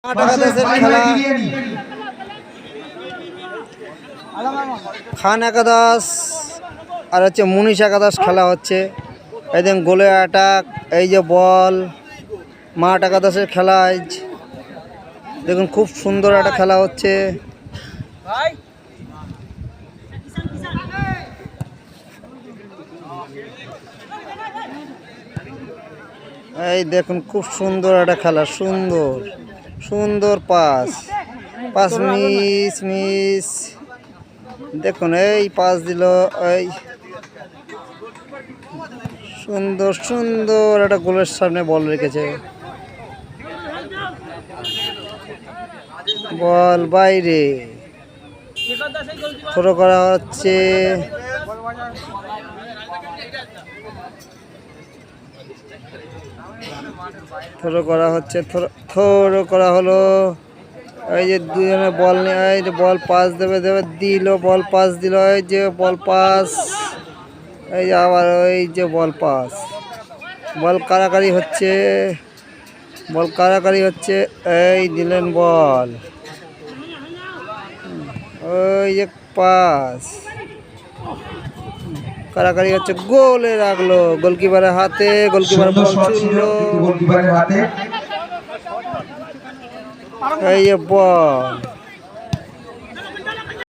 খেলা খান একাদশ আর হচ্ছে মুনিশ একাদশ খেলা হচ্ছে। এই দেখুন গোলে অ্যাটাক, এই যে বল, মাঠ একাদশের খেলা। দেখুন খুব সুন্দর একটা খেলা হচ্ছে। এই দেখুন খুব সুন্দর একটা খেলা, সুন্দর সুন্দর পাস পাস মিস দেখুন এই পাস দিল। এই সুন্দর সুন্দর একটা গোলের সামনে বল রেখেছে, বল বাইরে থ্রো করা হচ্ছে। থ্রো করা হলো। এই যে দুজনে বল নিয়ে, এই যে বল পাস দেবে দিল, বল পাস দিল, এই যে বল পাস, এই যে আবার ওই যে বল পাস, বল কারাকারি হচ্ছে, এই দিলেন বল, ওই যে পাস কারাকারি হচ্ছে, গোলে রাখলো গোলকিপারের হাতে। গোলকিপার বল ছুড়লো, এই যে বল।